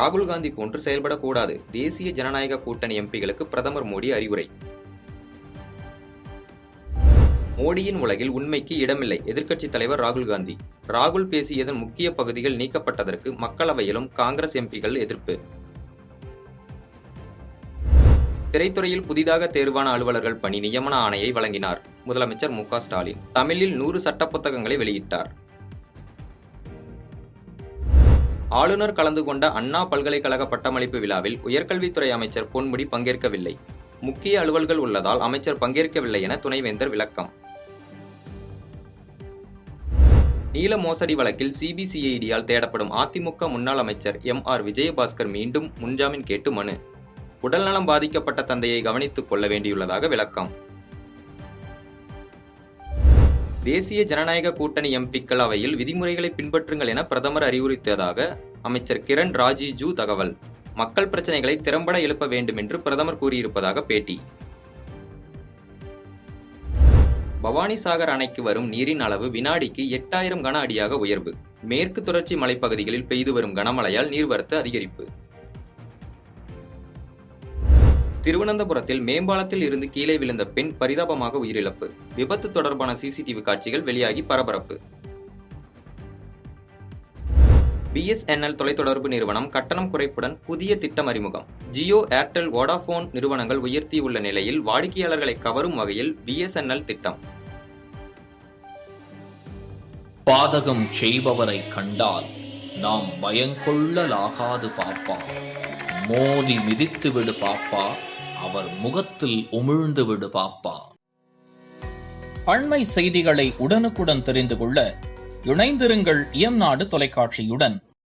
ராகுல் காந்தி போன்று செயல்படக்கூடாது. தேசிய ஜனநாயக கூட்டணி எம்பிகளுக்கு பிரதமர் மோடி அறிவுரை. மோடியின் உலகில் உண்மைக்கு இடமில்லை. எதிர்க்கட்சித் தலைவர் ராகுல் காந்தி. ராகுல் பேசியதன் முக்கிய பகுதிகள் நீக்கப்பட்டதற்கு மக்களவையிலும் காங்கிரஸ் எம்பிக்கள் எதிர்ப்பு. திரைத்துறையில் புதிதாக தேர்வான அலுவலர்கள் பணி நியமன ஆணையை வழங்கினார் முதலமைச்சர் மு.க. ஸ்டாலின். தமிழில் 100 சட்ட புத்தகங்களை வெளியிட்டார். ஆளுநர் கலந்து கொண்ட அண்ணா பல்கலைக்கழக பட்டமளிப்பு விழாவில் உயர்கல்வித்துறை அமைச்சர் பொன்முடி பங்கேற்கவில்லை. முக்கிய அலுவல்கள் உள்ளதால் அமைச்சர் பங்கேற்கவில்லை என துணைவேந்தர் விளக்கம். நீல மோசடி வழக்கில் சிபிசிஐடியால் தேடப்படும் அதிமுக முன்னாள் அமைச்சர் எம்.ஆர். விஜயபாஸ்கர் மீண்டும் முன்ஜாமீன் கேட்டு மனு. உடல்நலம் பாதிக்கப்பட்ட தந்தையை கவனித்துக் கொள்ள வேண்டியுள்ளதாக விளக்கம். தேசிய ஜனநாயக கூட்டணி எம்பிக்கள் அவையில் விதிமுறைகளை பின்பற்றுங்கள் என பிரதமர் அறிவுறுத்தியதாக அமைச்சர் கிரண் ராஜிஜூ தகவல். மக்கள் பிரச்சனைகளை திறம்பட எழுப்ப வேண்டும் என்று பிரதமர் கூறியிருப்பதாக பேட்டி. பவானிசாகர் அணைக்கு வரும் நீரின் அளவு வினாடிக்கு 8000 கன அடியாக உயர்வு. மேற்கு தொடர்ச்சி மலைப்பகுதிகளில் பெய்து வரும் கனமழையால் நீர்வரத்து அதிகரிப்பு. திருவனந்தபுரத்தில் மேம்பாலத்தில் இருந்து கீழே விழுந்த பெண் பரிதாபமாக உயிரிழப்பு. விபத்து தொடர்பான சிசிடிவி காட்சிகள் வெளியாகி பரபரப்பு. பிஎஸ்என்எல் தொலைத்தொடர்பு நிறுவனம் கட்டணம் குறைப்புடன் புதிய திட்டம் அறிமுகம். ஜியோ, ஏர்டெல், வோடாபோன் நிறுவனங்கள் உயர்த்தியுள்ள நிலையில் வாடிக்கையாளர்களை கவரும் வகையில் பிஎஸ்என்எல் திட்டம். பாதகம் செய்பவரை கண்டால் நாம் பயங்கொள்ளலாகாது பாப்பா. மோதி மிதித்து விடு பாப்பா, அவர் முகத்தில் உமிழ்ந்து விடு பாப்பா. அண்மை செய்திகளை உடனுக்குடன் தெரிந்து கொள்ள இணைந்திருங்கள் இயம்நாடு தொலைக்காட்சியுடன்.